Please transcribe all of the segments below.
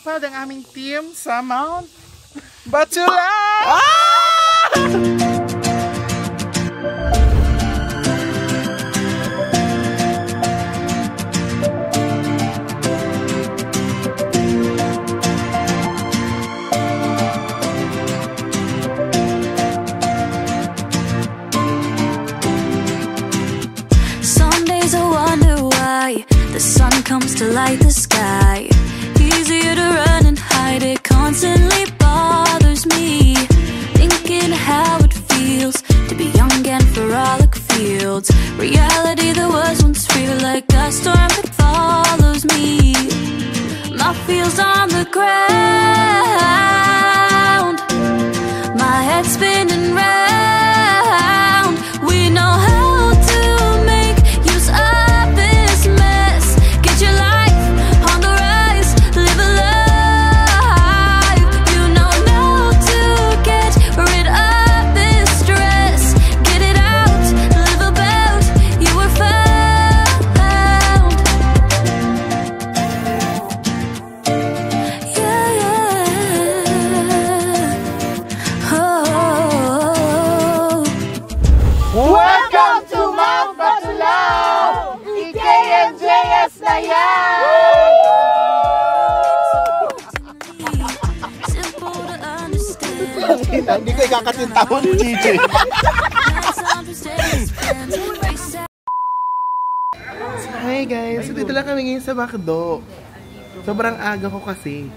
lumilipad ang aming team sa Mount Batulan! Ah! The sun comes to light the sky. Easier to run and hide, it constantly bothers me. Thinking how it feels to be young and frolic fields. Reality that was once real, like a storm that follows me. My feels on the ground, my head spinning round. We know how to make use of hindi ko ikakasintawa ni DJ. Hi guys, dito lang kami ngayon sa McDo. Sobrang aga ko kasi.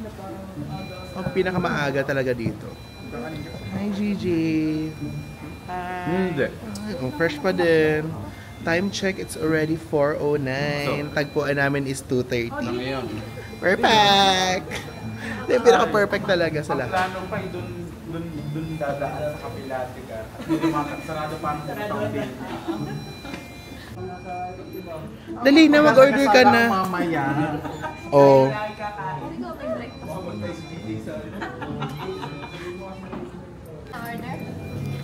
Ang pinakamaaga talaga dito. Hi Gigi. Hi. Fresh pa din. Time check, it's already 4:09. Tagpuan namin is 2:30. Perfect! Yung pinaka-perfect talaga sa lahat. Plano pa dun dadaan sa Kapilate ka. Sarado pa ang puntang din. Dali na, mag-order ka na. Mamaya. Oh.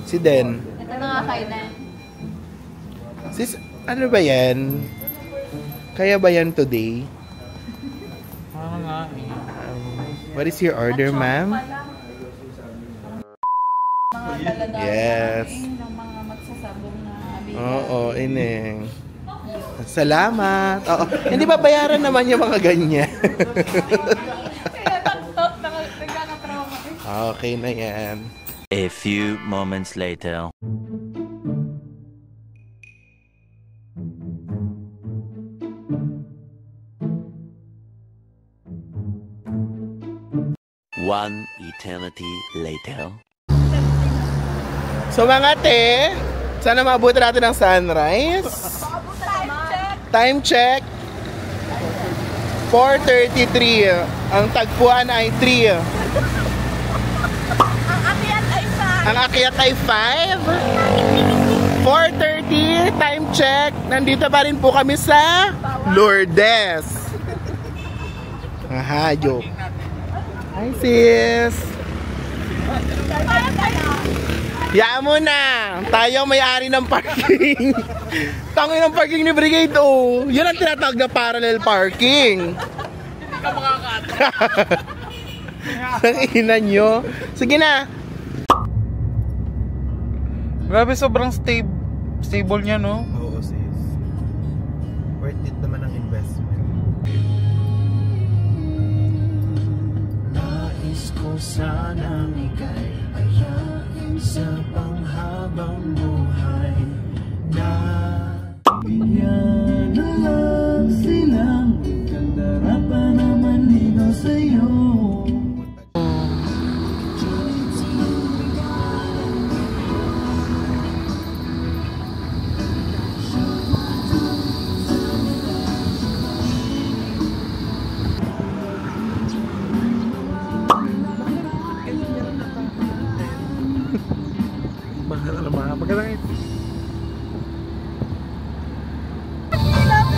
Si Den. Ito na nga kailan. Sis, ano ba yan? Kaya ba yan today? What is your order, ma'am? Yes. Oo, ineng. Salamat. Oo. Hindi ba bayaran naman yung mga ganyan? Okay na yan. A few moments later. One eternity later. So mga te, sana maabuti natin ng sunrise. Time check. 4:33. Ang tagpuan ay 3. Ang akyat ay 5. 4:30. Time check. Nandito pa rin po kami sa Lourdes. Aha, joke. Hi sis! Yaan mo na! Tayo may-ari ng parking! Tangin ng parking ni Brigade oh! Yan ang tinatawag na parallel parking! Hindi ka makakata! Ang ina nyo! Sige na! Grabe, sobrang stable niya, no? Oo sis. Worth it naman ang investment. Sanang ika'y ayain sa panghabang buhay na bigyan na lang silang kandarapan na manigaw sa'yo.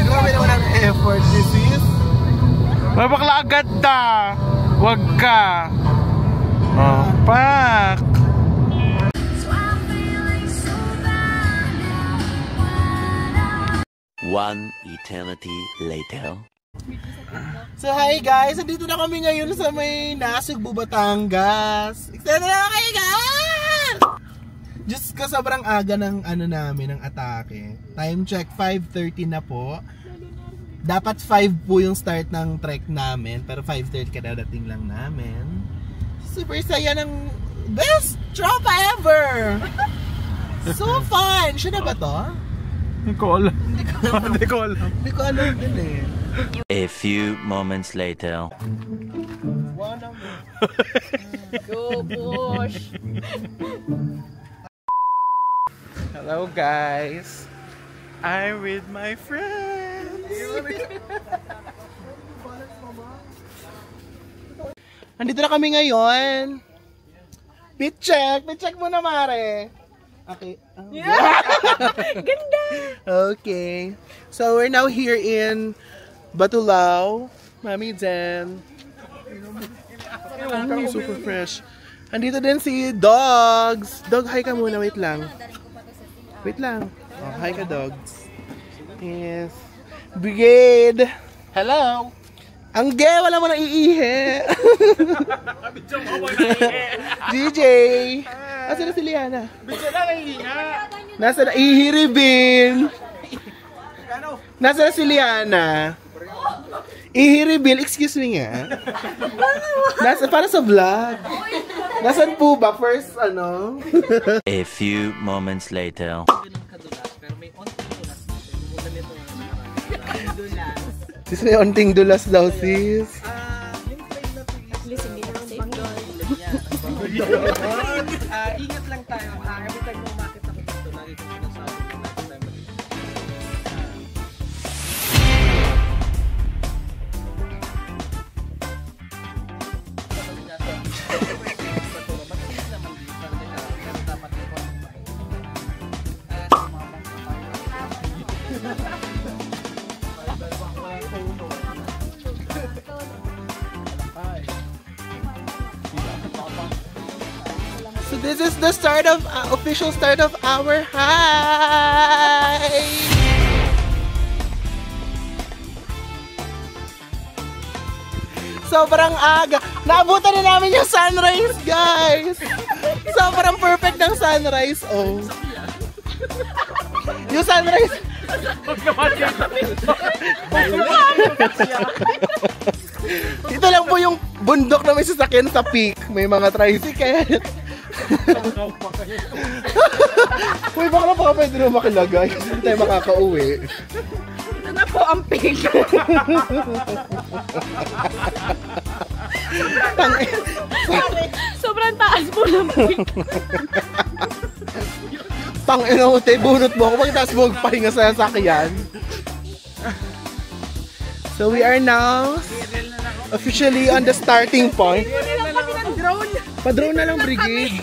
Grabe naman ang effort, sis. Mabakla agad ta! Wag ka! Oh, pak! One eternity later. So hi guys, nandito na kami ngayon sa may Nasugbu, Batangas. Excited na kayo guys! Just ka sobrang aga ng namin, ng atake. Time check, 5:30 na po. Dapat 5 po yung start ng trek namin, pero 5:30 kadadating lang namin. Super saya ng best tropa ever! So fun! Siya na ba to? Hindi ko alam. Hindi ko alam. Hindi ko alam din eh. A few moments later. Go push! Hello guys. I'm with my friends. Nandito na kami ngayon. Pit check muna mare. Okay. Ganda! Okay. So we're now here in Batulao. Mami Jen. Super fresh. Andito din si Dogs. Dog, hi ka muna. Wait lang. Oh, hi ka, Dogs. Yes. Brigade. Hello. Ang gay, wala mo nang iihi. DJ. Asa na si Liana? Bigyan na iiha. Nasa na ihiribin. Nasa na si Liana? Ihiribil, excuse me nga. Nasa para sa vlog. Nasaan po ba first A few moments later. Sis, may onting dulas daw, sis. At least hindi na safeguard. Ingat lang tayo. Every time na umakit ako dito, lagi ko sinasabi ko na tayo So this is the start of official start of our hike. Sobrang aga. Naabutan na namin yung sunrise, guys. Sobrang perfect ng sunrise. Oh. Yung sunrise. Ito lang po yung bundok na may sasakyan sa peak. May mga tricycle. Uy, baka na baka pwede na makilagay. Hindi tayo makakauwi. Ito na po ang pig. Sobrang taas po ng pig. Tangina mo, te, bunot mo ako. Pagkataas mo magpahinga sa sasakyan. So we are now officially on the starting point. Pa-drone na lang, Brigade.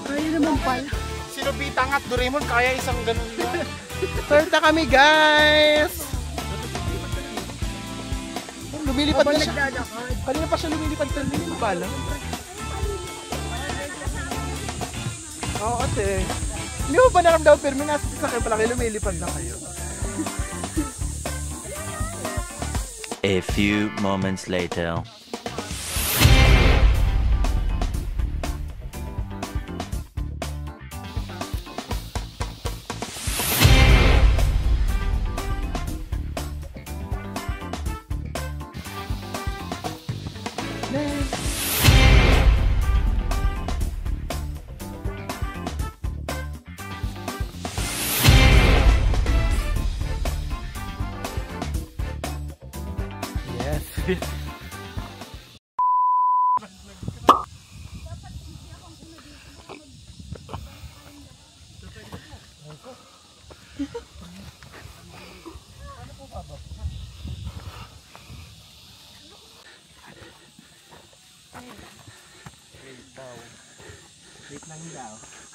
Kaya naman pala. Si Lupitang at Doraemon kaya isang ganun lang. Start na kami, guys. Lumilipad na siya. Kanina pa siya lumilipad sa hindi mo pala. Oo, ate. Hindi mo ba naramdaman pero may nasa sasakyan pala kayo, lumilipad na kayo. A few moments later. Yes.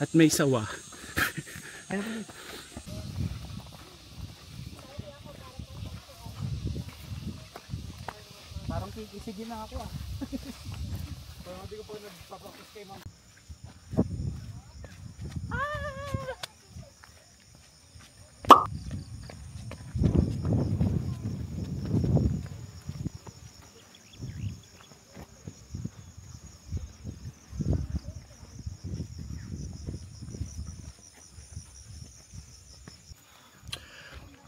At may sawa. Parang sige na ako ah. Parang hindi ko pa nagpapractice kay ma'am.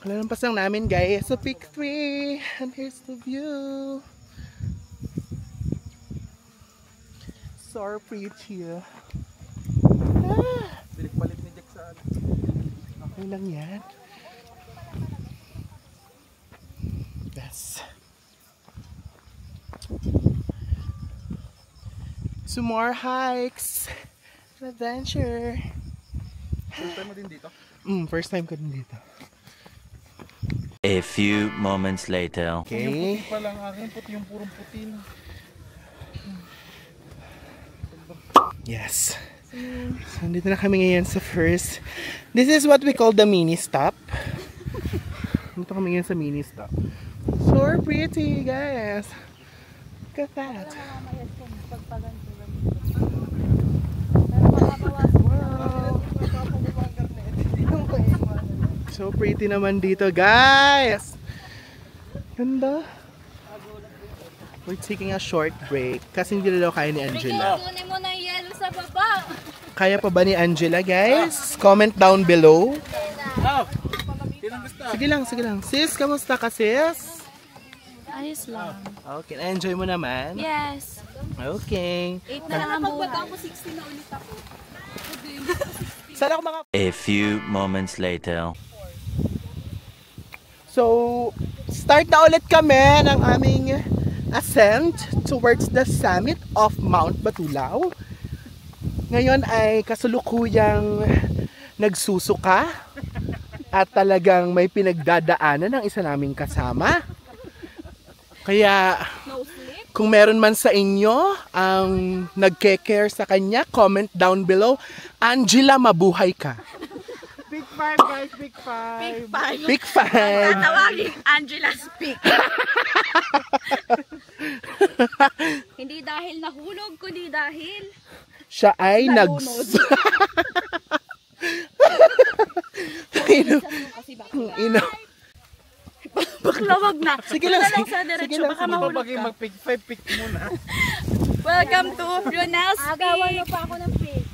Kalalampas lang namin guys. So pick 3. And here's the view. So pretty. Bilik-balik ni Jack sa Okay lang yan. Yes. Some more hikes. Adventure. First time mo din dito? First time ko din dito. A few moments later. Okay. Puti pa lang akin, puti yung purong puti na. Yes. So, dito na kami ngayon sa first. This is what we call the mini stop. Dito kami ngayon sa mini stop. So pretty, guys. Look at that. So pretty naman dito, guys. Ganda. We're taking a short break kasi hindi na daw kaya ni Angela. Kunin mo na yung yellow sa baba. Kaya pa ba ni Angela, guys? Comment down below. Sige lang, sige lang. Sis, kamusta ka, sis? Ayos lang. Okay, na-enjoy mo naman? Yes. Okay. 8 na lang ang buhay. Ako 60 na ulit ako. Saan ako mga... A few moments later. So, start na ulit kami ng aming ascent towards the summit of Mount Batulao. Ngayon ay kasulukuyang nagsusuka at talagang may pinagdadaanan ng isa naming kasama. Kaya kung meron man sa inyo ang nagke-care sa kanya, comment down below. Angela, mabuhay ka. Big 5 guys, big 5. Big 5. Tawagin Angela's Peak. Hindi dahil nahulog, kundi dahil Siya ay baklawag na. Sige lang, Punta lang sa sige diretsyo, lang, baka sige. mahulog Pag ka. mag-pick 5, pick muna. Welcome to Ronel's Peak. Agawan mo pa ako ng pig.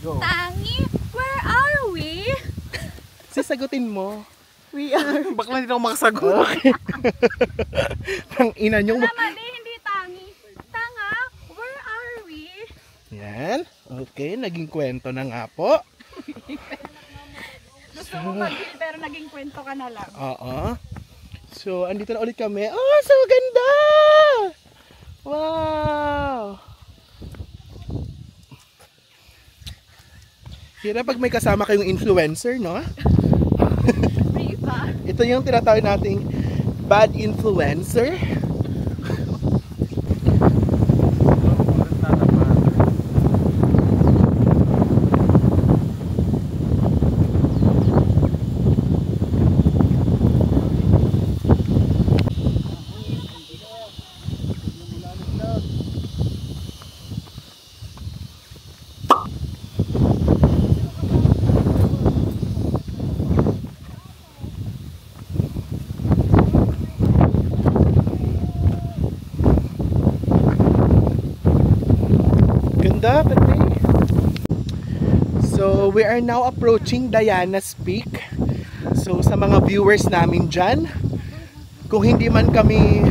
Tangi, where are we? Sisagutin mo. Bakla hindi ako makasagot. Ang ina nyo. Mali, hindi tangi. Tanga, where are we? Yan. Okay, naging kwento na nga po. Gusto mo mag-heal pero naging kwento ka na lang. Oo. So, andito na ulit kami. Oh, so ganda! Wow! Hirap pag may kasama kayong influencer, no? Riva. Ito yung tinatawag nating bad influencer. Ganda, pati. So, we are now approaching Diana's Peak. So, sa mga viewers namin dyan, kung hindi man kami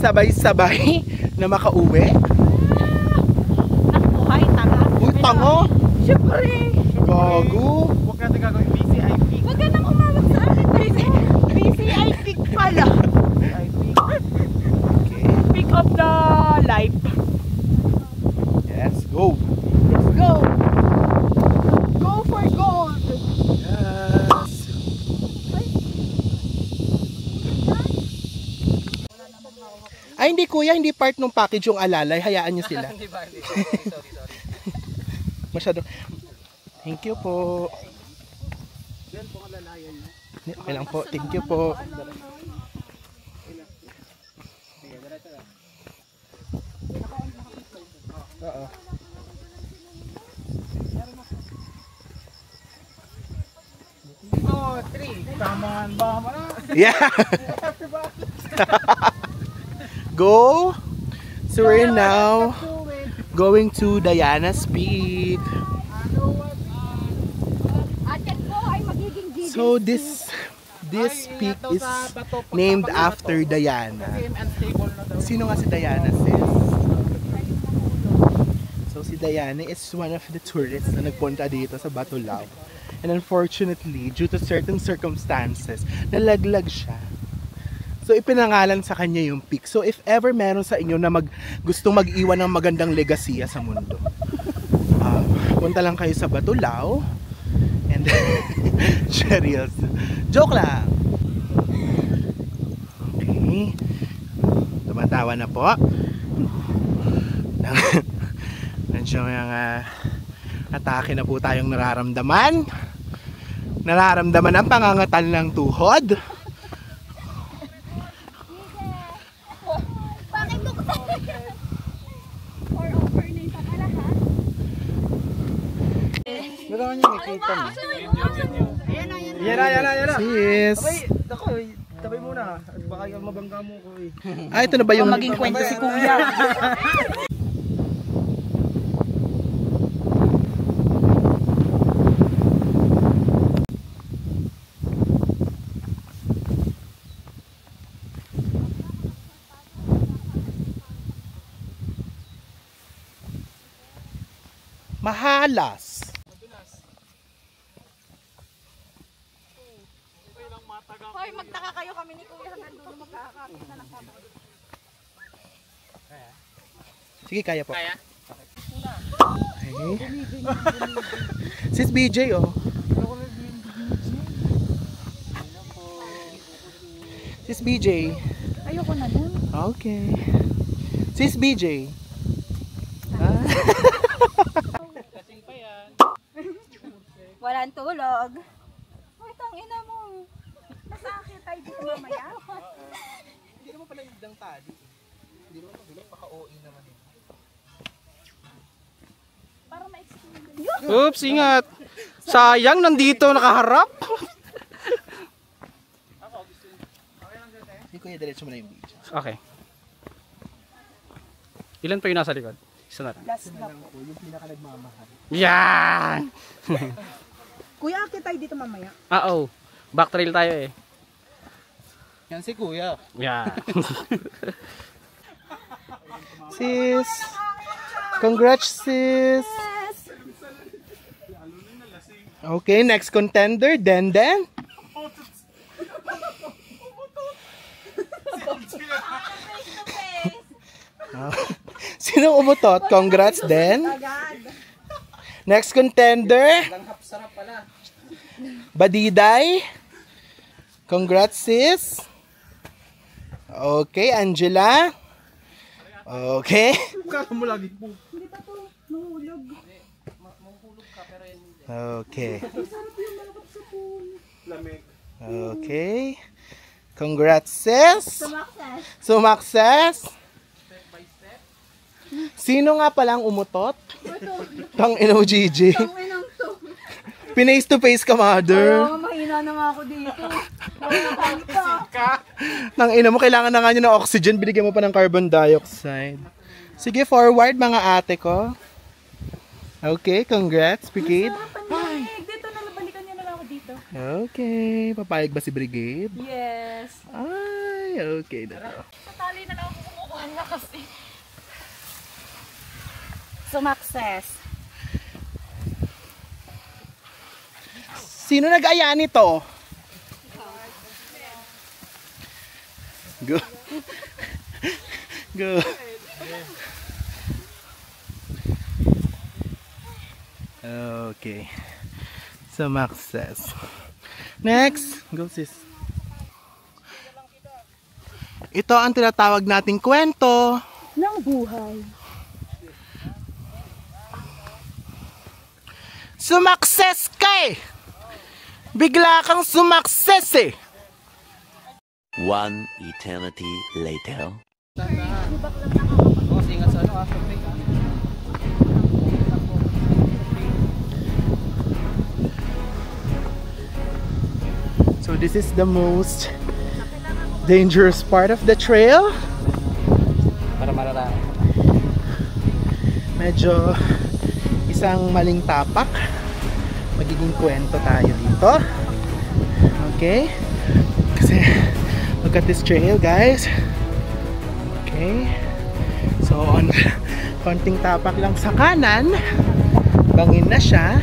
sabay-sabay na makauwi. Ang buhay, tanga. Uy, tango! Siyempre. Gago! Huwag natin gagawin BCI pick. Huwag ka nang umawag sa akin. BCI Peak pala. Okay. Peak of the life. Yes, go! Let's go. Go for gold. Yes! Ay, hindi kuya, hindi part ng package yung alalay. Hayaan nyo sila. Hindi ba? Hindi. Sorry. Masyado. Thank you po. Okay lang po. Thank you po. Oo. 3. Taman ba? Yeah. Go. So we're now going to Diana's Peak. Ate, So this peak is named after Diana. Sino nga si Diana, sis? So si Diana is one of the tourists na nagpunta dito sa Batulao. And unfortunately, due to certain circumstances, nalaglag siya. So ipinangalan sa kanya yung peak. So if ever meron sa inyo na gustong mag-iwan ng magandang legasiya sa mundo, punta lang kayo sa Batulao. And serious. Joke lang. Okay. Tumatawa na po. Medyo yung atake na po tayong nararamdaman. Nararamdaman ang pangangatan ng tuhod. Bakit buksan? Or over na yung pala, ha? Meron niyo nakita mo. Yan na. Sis. Ako, tabay muna. At baka yung mabangga mo ko eh. Ito na ba yung Maging kwento si Kuya. Mahalas. Hoy, magtaka kayo kami ni Kuya hanggang dulo magkakakita ng kama. Sige, kaya po. Kaya? Okay. Sis BJ, oh. Sis BJ. Ayoko na nun. Okay. Sis BJ. Walang tulog. Hoy, tangina mo. Nasakit tayo dito mamaya. Hindi naman pala yung dang tali. Hindi naman pala paka-OE naman. Para ma-explain. Oops, ingat. Sayang, nandito nakaharap. Hindi ko yung diretso mo na yung video. Okay. Ilan pa yung nasa likod? Isa na lang. Last na po. Yung pinaka nagmamahal. Yan! Kuya, akit tayo dito mamaya. Oo. Back trail tayo eh. Yan si Kuya. Yan. Sis. Congrats, sis. Okay, next contender, Den. Sino umutot? Congrats, Den. Next contender, Badiday. Congrats, sis. Okay, Angela. Okay. Kala mo lagi po. Okay. Okay. Congrats, sis. Sumakses. Sino nga palang umutot? Tang ino Gigi. Pinace to face ka, mother. Mahina na nga ako dito. Tang ina mo, kailangan na nga nyo ng oxygen. Binigyan mo pa ng carbon dioxide. Sige, forward mga ate ko. Okay, congrats, Brigade. Dito na, balikan niyo na lang ako dito. Okay, papayag ba si Brigade? Yes. Ay, okay na to. Sa tali na lang ako kumukuha na kasi. Sumakses. Sino nag-aya nito? Go. Go. Okay. Sumakses. Next. Go, sis. Ito ang tinatawag nating kwento Ng buhay. Sumakses ka eh! Bigla kang sumakses eh! One eternity later. So this is the most dangerous part of the trail. Para mararaan. Medyo isang maling tapak. Magiging kwento tayo dito. Okay? Kasi look at this trail, guys. Okay. So on konting tapak lang sa kanan, bangin na siya.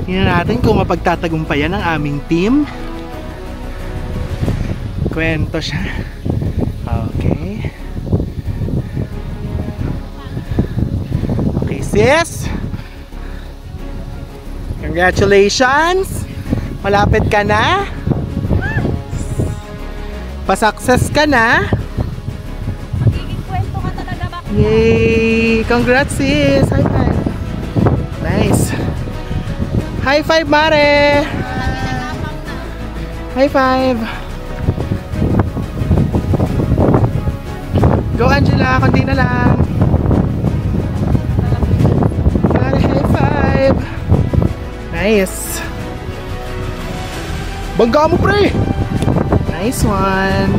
Tingnan natin kung mapagtatagumpayan ang aming team. Kwento siya. Okay. Okay, sis. Congratulations. Malapit ka na. Pa-success ka na. Magiging kwento ka talaga ba? Yay! Congrats, sis! High five! Nice! High five, Mare! High five! Go, Angela! Kundi na lang! Mare, high five! Nice! Bangga mo, pre! Nice one!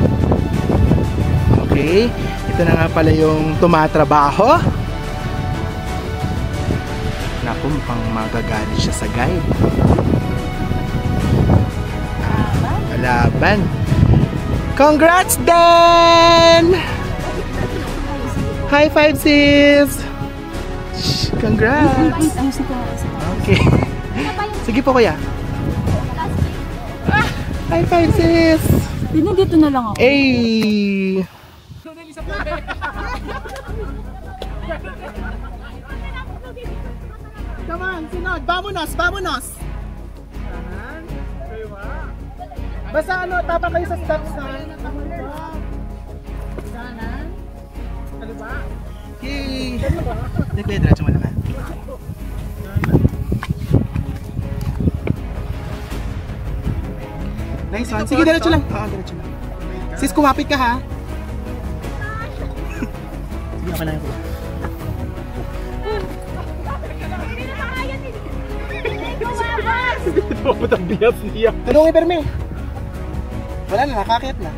Okay, ito na nga pala yung tumatrabaho. Naku, mukhang magagalit siya sa guide. Laban. Congrats, Dan! High five, sis! Congrats! Okay. Sige po, kuya. High five, sis! Dito na lang ako. Hey! Come on, sinod. Vamonos, vamonos! Basta ano, tapa kayo sa stop sign. Kaliba. Yay! Hindi, kuya, diretso mo lang, ha? Nice one. Sige, diretso lang. Oo, diretso lang. Sis, kumapit ka, ha? Sige, ako lang. Puputang bias niya. Tulungi, Perme. Wala na, nakakit na.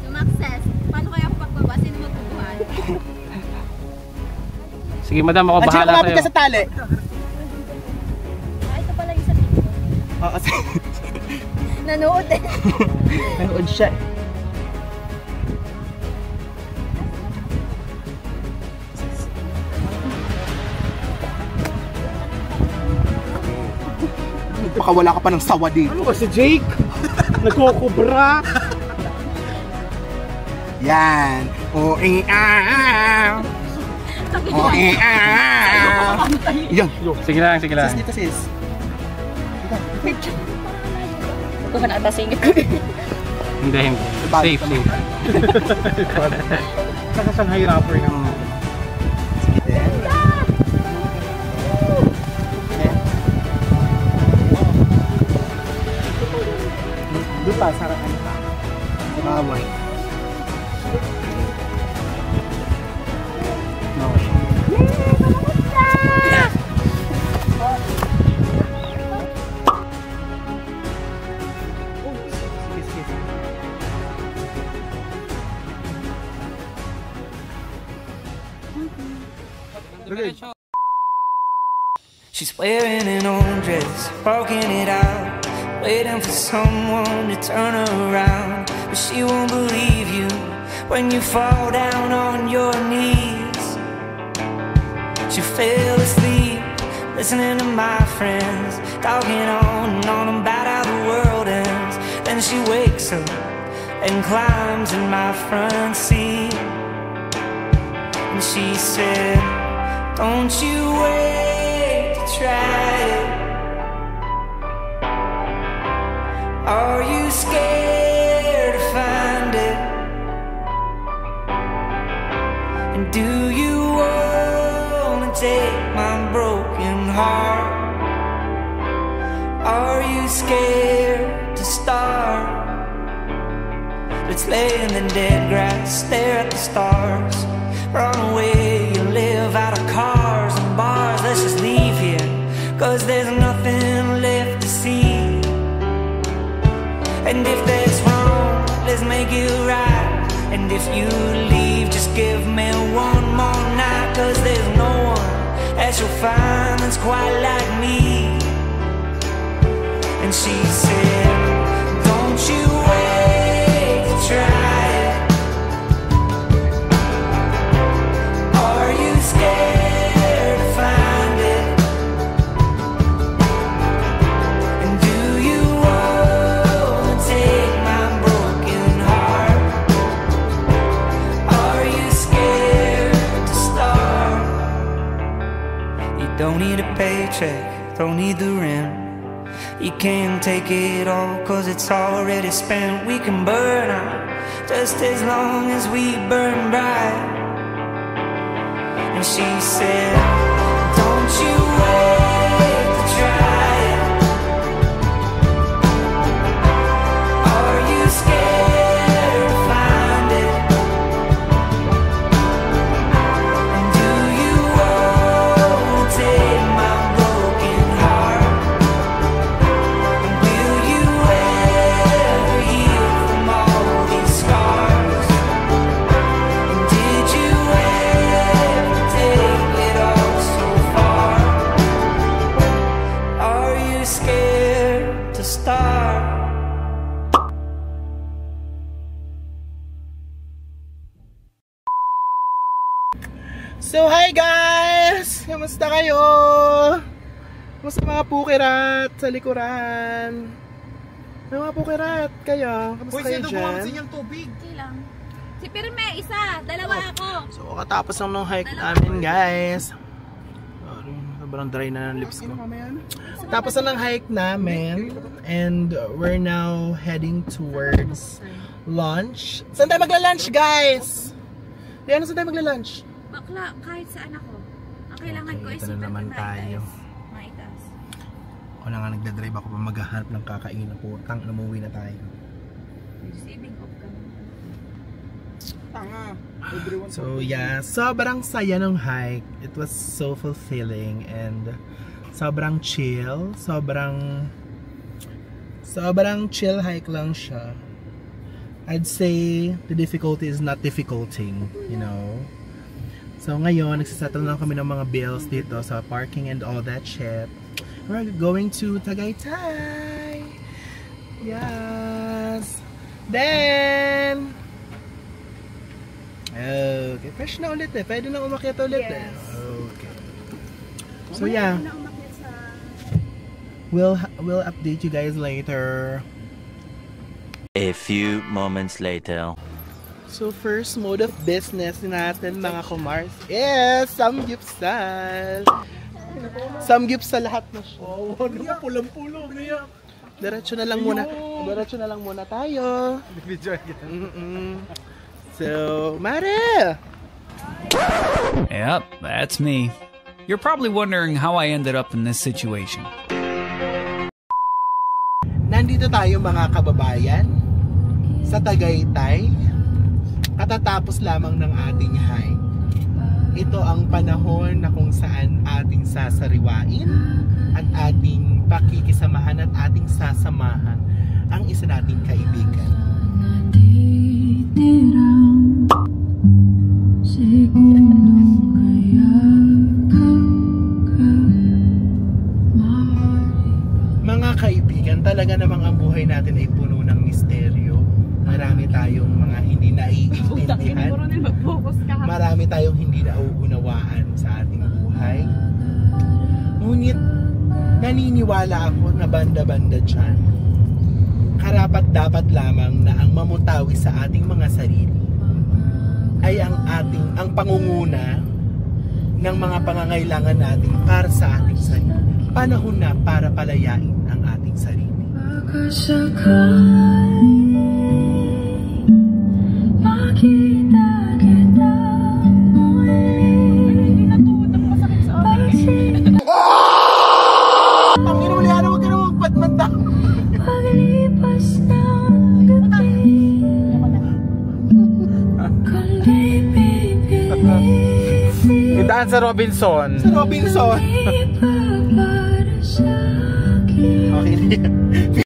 Sumakses. Paano kaya ako pagbaba? Sino magbubuhay? Sige, madam, ako Andiyan, bahala kumapit sa'yo. ka sa tali. Ito pala yung sa dito. Oo, Nanood eh. nanood siya. Baka wala ka pa ng sawa dito. Ano ba si Jake? Nagkukubra. Yan. O-e-ah. O-e-ah. Yan. Sige lang, sige lang. Sis, dito sis. Ito ka na atasing. Hindi, hindi. Safe, safe. Saka siyang high rapper ng... Sige din. Doon pa, sarang ano ka. Bawal. She's wearing an old dress, walking it out, waiting for someone to turn her around. But she won't believe you when you fall down on your knees. She fell asleep, listening to my friends, talking on and on about how the world ends. Then she wakes up and climbs in my front seat. And she said, don't you wait to try it. Are you scared to find it? And do you wanna take my broken heart? Are you scared to start? Let's lay in the dead grass, stare at the stars. Run away, you live out of cars and bars. Let's just leave here, cause there's nothing left to see. And if that's wrong, let's make it right. And if you leave, just give me one more night, 'cause there's no one else you'll find that's quite like me. And she said, don't you wait to try it. Are you scared to find it? And do you wanna take my broken heart? Are you scared to start? You don't need a paycheck, don't need the rent. You can't take it all, 'cause it's already spent. We can burn out just as long as we burn bright. And she said, don't you wait to try it. Are you scared to find it? And do you wanna take my broken heart? So hi guys! Kamusta kayo? Kamusta mga pukirat sa likuran? Mga pukirat kayo? Kamusta kayo dyan? Yung tubig. Okay lang. Si Pirme, isa. Dalawa ako. So katapos lang ng hike namin guys. Sobrang dry na ng lips ko. Tapos na ng hike namin. And we're now heading towards lunch. Saan tayo magla-lunch guys? Diyan, saan tayo magla-lunch? Bakla, kahit saan ako. Ang kailangan ko is ito na naman tayo. Maitas. Ako na nga nagdadrive ako pa maghahanap ng kakain ng putang. Umuwi na tayo. Saving up ka. Tanga. So yeah, sobrang saya ng hike. It was so fulfilling and sobrang chill. Sobrang chill hike lang siya. I'd say the difficulty is not difficulting, you know. So ngayon, nagsisettle na kami ng mga bills dito sa parking and all that shit. We're going to Tagaytay. Yes. Then okay, fresh na ulit eh. Pwede na umakyat ulit eh. Okay. So yeah. We'll update you guys later. A few moments later. So first mode of business natin mga kumars is samgyupsal. Samgyupsal lahat na siya. Oh, ano pulang-pulang niya. Diretso na lang muna. Diretso na lang muna tayo. So, Mare! Yep, that's me. You're probably wondering how I ended up in this situation. Nandito tayo mga kababayan sa Tagaytay. Katatapos lamang ng ating hike. Ito ang panahon na kung saan ating sasariwain at ating pakikisamahan at ating sasamahan ang isa nating kaibigan. Mga kaibigan, talaga namang ang buhay natin ay puno ng misteryo. Marami tayong mga hindi naiintindihan. Marami tayong hindi nauunawaan sa ating buhay. Ngunit naniniwala ako na banda-banda dyan, karapat-dapat lamang na ang mamutawi sa ating mga sarili ay ang pangunguna ng mga pangangailangan natin para sa ating sarili. Panahon na para palayain ang ating sarili. Itaan sa Robinson. Sa Robinson. Okay.